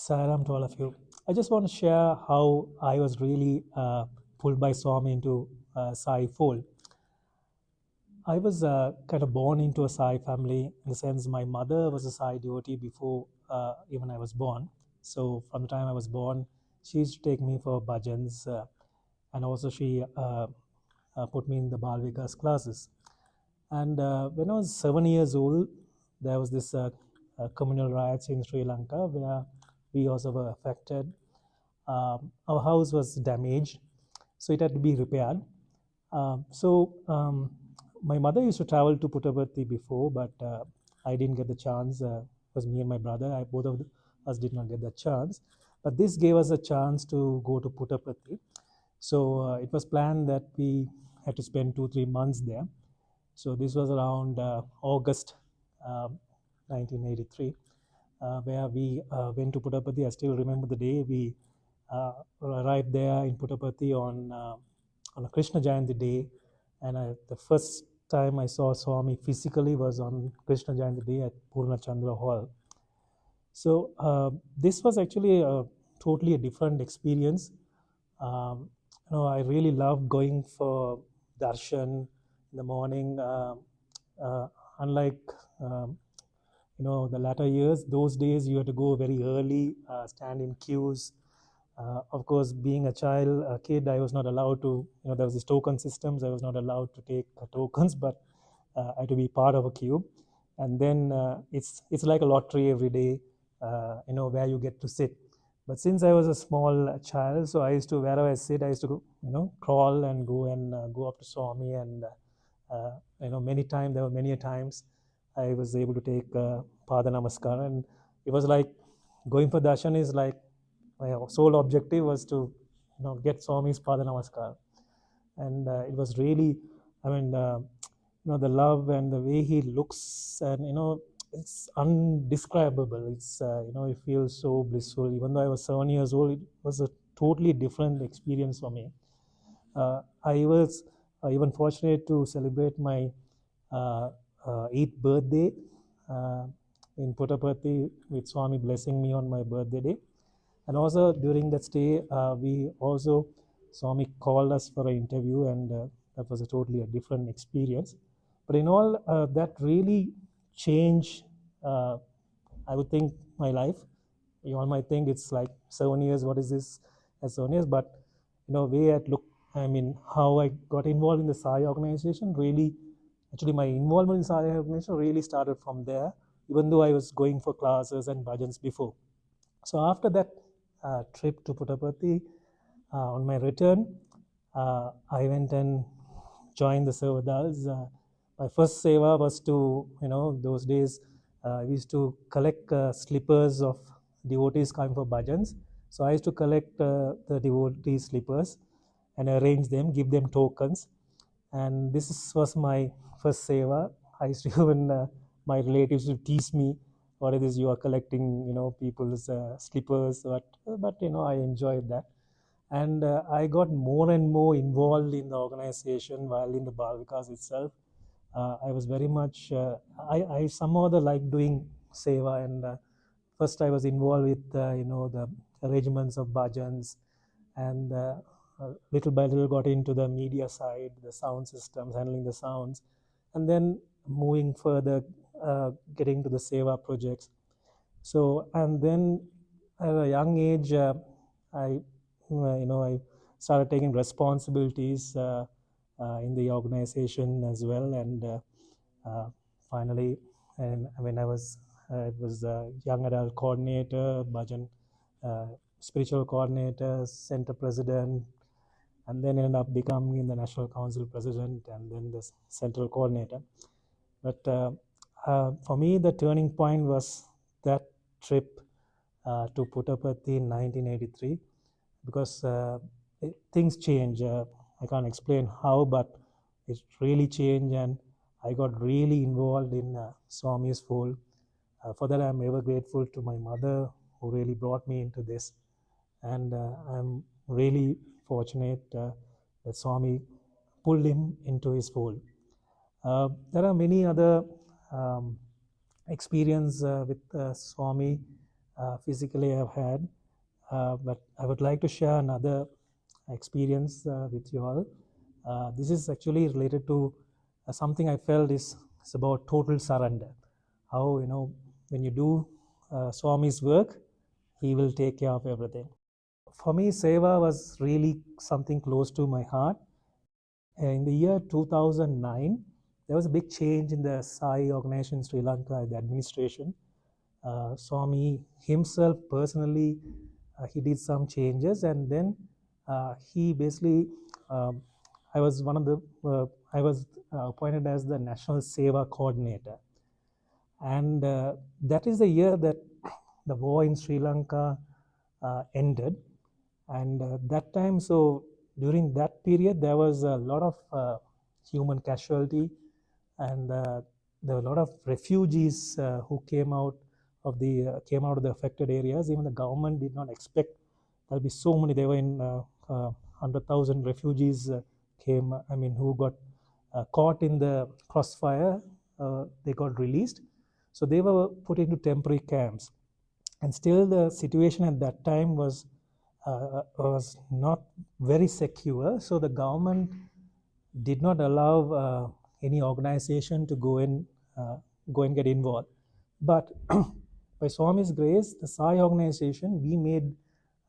Saram to all of you. I just want to share how I was really pulled by Swami into Sai fold. I was kind of born into a Sai family in the sense my mother was a Sai devotee before even I was born. So from the time I was born, she used to take me for bhajans and also she put me in the Bal Vikas classes. And when I was 7 years old, there was this communal riots in Sri Lanka where we also were affected. Our house was damaged, so it had to be repaired. So my mother used to travel to Puttaparthi before, but I didn't get the chance. It was me and my brother. Both of us did not get the chance. But this gave us a chance to go to Puttaparthi. So it was planned that we had to spend 2-3 months there. So this was around August 1983, where we went to Puttaparthi. I still remember the day we arrived there in Puttaparthi on a Krishna Jayanti day, and the first time I saw Swami physically was on Krishna Jayanti day at Purna Chandra Hall. So this was actually totally a different experience. I really loved going for darshan in the morning. Unlike the latter years, those days you had to go very early, stand in queues. Of course, being a kid, I was not allowed to, there was this token systems. I was not allowed to take tokens, but I had to be part of a queue. And then it's like a lottery every day, where you get to sit. But since I was a small child, so I used to, wherever I sit, I used to go, crawl and go up to Swami. And, many times, there were many times I was able to take Pada Namaskar. And it was like going for darshan is like, my sole objective was to get Swami's Pada Namaskar. And it was really, the love and the way he looks, and it's undescribable. It's it feels so blissful. Even though I was 7 years old, it was a totally different experience for me. I was even fortunate to celebrate my 8th birthday in Puttaparthi with Swami blessing me on my birthday day. And also during that stay, Swami called us for an interview, and that was a totally different experience. But in all, that really changed, I would think, my life. You all might think it's like 7 years, what is this as 7 years? But, way at look, how I got involved in the Sai organization, really, actually my involvement in Sai organization really started from there, even though I was going for classes and bhajans before. So after that trip to Puttaparthi, on my return, I went and joined the Sevadals. My first seva was to, those days, we used to collect slippers of devotees coming for bhajans. So I used to collect the devotee slippers and arrange them, give them tokens. And this was my first seva. I used to even, my relatives would tease me, what it is you are collecting, people's slippers, but I enjoyed that. And I got more and more involved in the organization while in the Bal Vikas itself. I was very much, I somehow like doing seva, and first I was involved with, the arrangements of bhajans, and little by little got into the media side, the sound systems, handling the sounds, and then moving further, getting to the seva projects. So, and then at a young age, I started taking responsibilities in the organization as well, and finally, and when I was, it was young adult coordinator, bhajan, spiritual coordinator, center president, and then ended up becoming the National Council president, and then the central coordinator. But for me, the turning point was that trip to Puttaparthi in 1983, because things change. I can't explain how, but it really changed, and I got really involved in Swami's fold. For that, I'm ever grateful to my mother, who really brought me into this. And I'm really fortunate that Swami pulled him into his fold. There are many other experience with Swami physically I've had. But I would like to share another experience with you all. This is actually related to something I felt is about total surrender. How, when you do Swami's work, he will take care of everything. For me, Seva was really something close to my heart. In the year 2009, there was a big change in the Sai organization in Sri Lanka, the administration. Swami himself personally, he did some changes, and then he basically, um, I was one of the, I was appointed as the National Seva Coordinator, and that is the year that the war in Sri Lanka ended, and that time, so during that period, there was a lot of human casualty, and there were a lot of refugees who came out of the affected areas. Even the government did not expect there'll be so many. There were in 100,000 refugees came. I mean, who got caught in the crossfire. They got released, so they were put into temporary camps. And still, the situation at that time was not very secure. So the government did not allow any organization to go and get involved. But by Swami's grace, the Sai organization, we made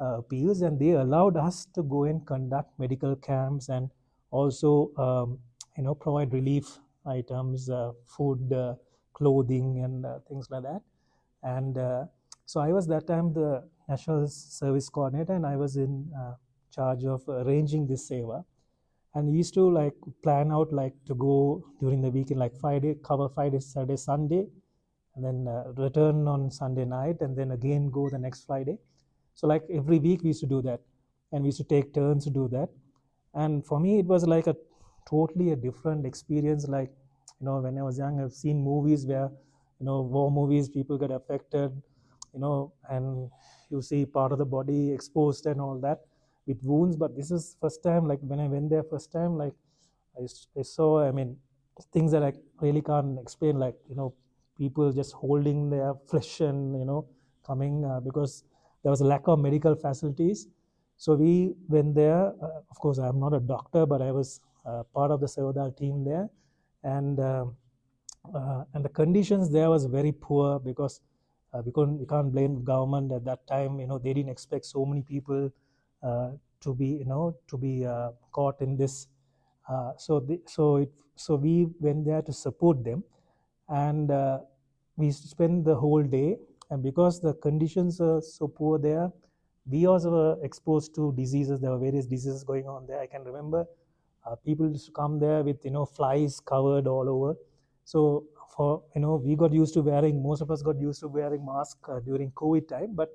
appeals, and they allowed us to go and conduct medical camps and also provide relief items, food, clothing, and things like that. And so I was that time the National Service Coordinator, and I was in charge of arranging this seva. And we used to like plan out like to go during the weekend, like Friday, cover Friday, Saturday, Sunday, and then return on Sunday night, and then again go the next Friday. So like every week we used to do that, and we used to take turns to do that. And for me, it was like a totally a different experience. Like, when I was young, I've seen movies where, war movies, people get affected, and you see part of the body exposed and all that with wounds. But this is first time, like when I went there first time, like I saw, I mean, things that I really can't explain, like, people just holding their flesh and, coming because there was a lack of medical facilities. So we went there. Of course, I'm not a doctor, but I was part of the Sevadal team there. And the conditions there was very poor because we can't blame the government at that time. They didn't expect so many people to be caught in this. So we went there to support them, and we spent the whole day. And because the conditions are so poor there, we also were exposed to diseases. There were various diseases going on there. I can remember people used to come there with flies covered all over. So for we got used to wearing, most of us got used to wearing mask during COVID time, but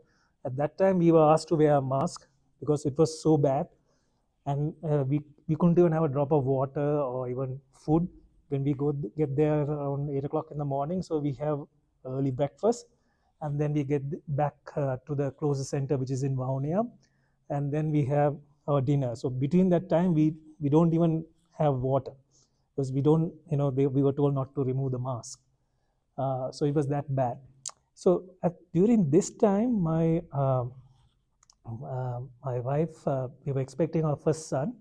at that time we were asked to wear a mask because it was so bad. And we couldn't even have a drop of water or even food when we get there around 8 o'clock in the morning. So we have early breakfast, and then we get back to the closest center, which is in Vaunia, and then we have our dinner. So between that time, we don't even have water because we don't, we were told not to remove the mask. So it was that bad. So during this time, my wife, we were expecting our first son.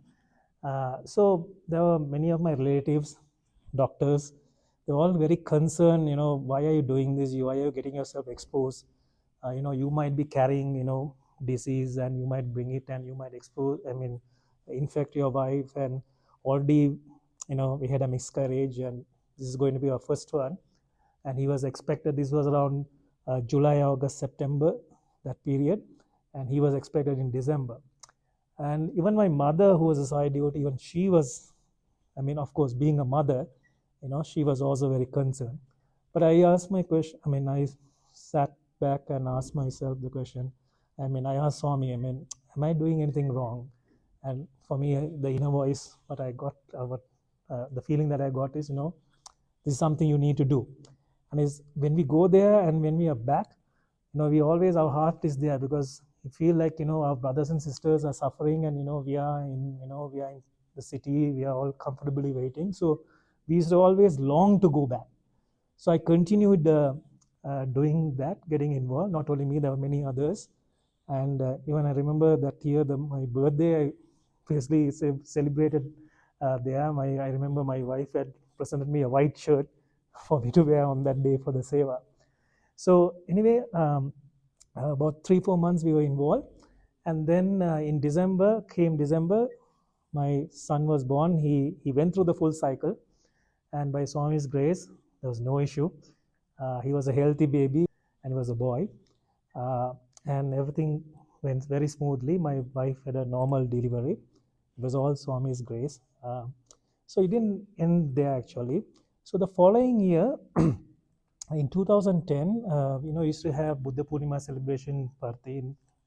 So there were many of my relatives, doctors. They were all very concerned. Why are you doing this? Why are you getting yourself exposed? You might be carrying, disease, and you might bring it, and you might infect your wife. And already, we had a miscarriage, and this is going to be our first one. And he was expected. This was around July, August, September, that period, and he was expected in December. And even my mother, who was a side devotee, even she was, of course, being a mother, she was also very concerned. But I asked my question, I sat back and asked myself the question. I asked Swami, am I doing anything wrong? And for me, the inner voice, what I got, the feeling that I got is, this is something you need to do. And is when we go there and when we are back, we always, our heart is there because we feel like, our brothers and sisters are suffering, and, we are in the city, we are all comfortably waiting. So we used to always long to go back. So I continued doing that, getting involved. Not only me, there were many others. And even I remember that year, my birthday, I basically celebrated there. I remember my wife had presented me a white shirt for me to wear on that day for the seva. So anyway, about 3-4 months we were involved, and then in December, my son was born. He went through the full cycle, and by Swami's grace, there was no issue. He was a healthy baby, and he was a boy, uh, and everything went very smoothly. My wife had a normal delivery. It was all Swami's grace. So it didn't end there actually. So the following year, in 2010, used to have Buddha Purnima celebration party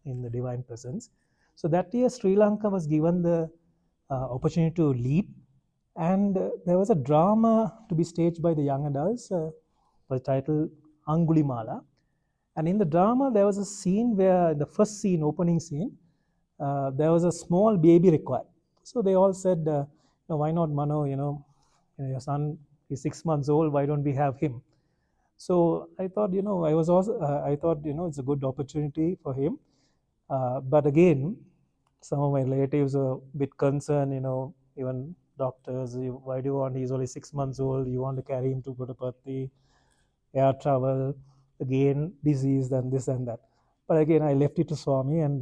in the Divine Presence. So that year, Sri Lanka was given the opportunity to lead, and there was a drama to be staged by the young adults, by title Angulimala. And in the drama, there was a scene where, the first scene, opening scene, there was a small baby required. So they all said, why not Mano, your son is 6 months old, why don't we have him? So I thought, I thought, it's a good opportunity for him. But again, some of my relatives are a bit concerned, even doctors, why do you want, he's only 6 months old, you want to carry him to Puttaparthi, air travel, again, disease, and this and that. But again, I left it to Swami, and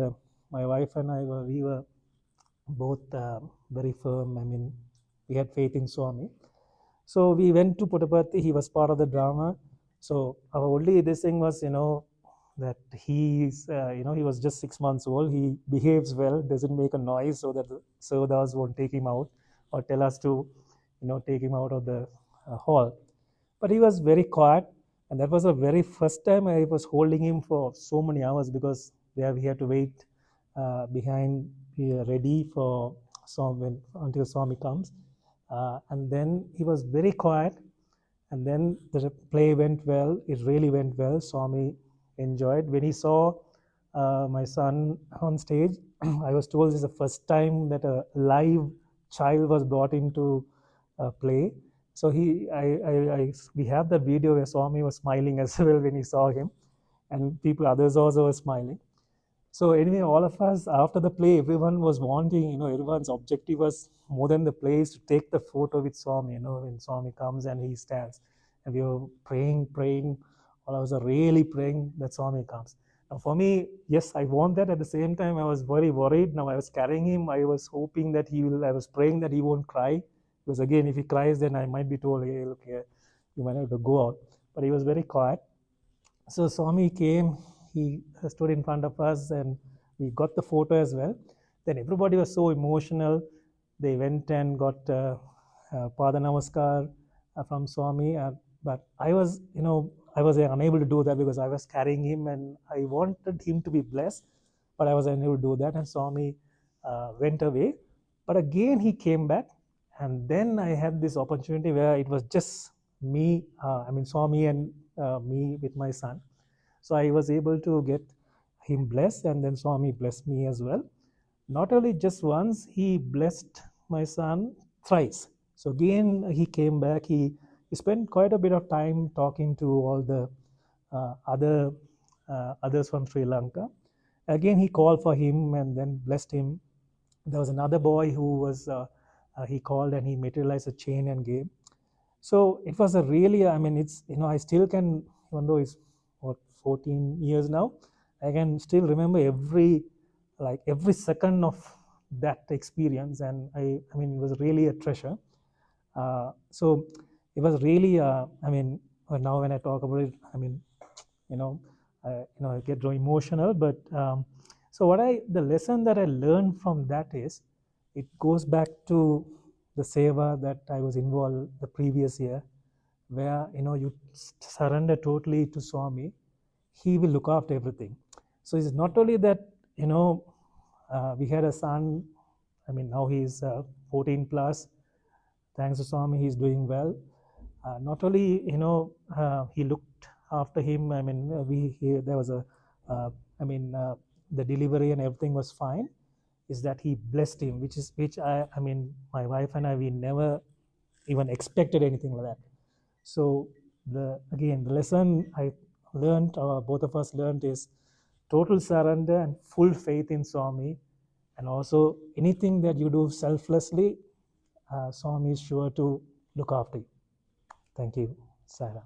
my wife and we were both very firm. I mean, we had faith in Swami. So we went to Puttaparthi. He was part of the drama. So our only this thing was, that he's, he was just 6 months old. He behaves well, doesn't make a noise, so that the Sardars won't take him out or tell us to, take him out of the hall. But he was very quiet, and that was the very first time I was holding him for so many hours, because there we had to wait behind, ready for Swami until Swami comes. And then he was very quiet, and then the play went well. It really went well. Swami enjoyed. When he saw my son on stage, I was told this is the first time that a live child was brought into play. So we have that video where Swami was smiling as well when he saw him, and others also were smiling. So anyway, all of us, after the play, everyone was wanting, everyone's objective was more than the play is to take the photo with Swami, when Swami comes and he stands. And we were praying, all of us are really praying that Swami comes. Now for me, yes, I want that. At the same time, I was very worried. Now I was carrying him. I was hoping that I was praying that he won't cry. Because again, if he cries, then I might be told, hey, look here, you might have to go out. But he was very quiet. So Swami came, he stood in front of us, and we got the photo as well. Then everybody was so emotional. They went and got Pada Namaskar from Swami. But I was, I was unable to do that because I was carrying him, and I wanted him to be blessed, but I was unable to do that. And Swami went away. But again, he came back. And then I had this opportunity where it was just me, Swami and me with my son. So I was able to get him blessed, and then Swami blessed me as well. Not only just once, he blessed my son thrice. So again, he came back. He spent quite a bit of time talking to all the others from Sri Lanka. Again, he called for him and then blessed him. There was another boy who was, he called and he materialized a chain and gave. So it was a really, it's, I still can, even though it's 14 years now, I can still remember every second of that experience. And it was really a treasure. So it was really, now when I talk about it, I get very emotional. But so the lesson that I learned from that is, it goes back to the seva that I was involved the previous year, where you surrender totally to Swami. He will look after everything. So it's not only that we had a son. Now he's 14 plus. Thanks to Swami, he's doing well. Not only he looked after him. There was the delivery and everything was fine. Is that he blessed him, which my wife and I, we never even expected anything like that. So the lesson learned, or both of us learned, is total surrender and full faith in Swami. And also anything that you do selflessly, Swami is sure to look after you. Thank you, Sarah.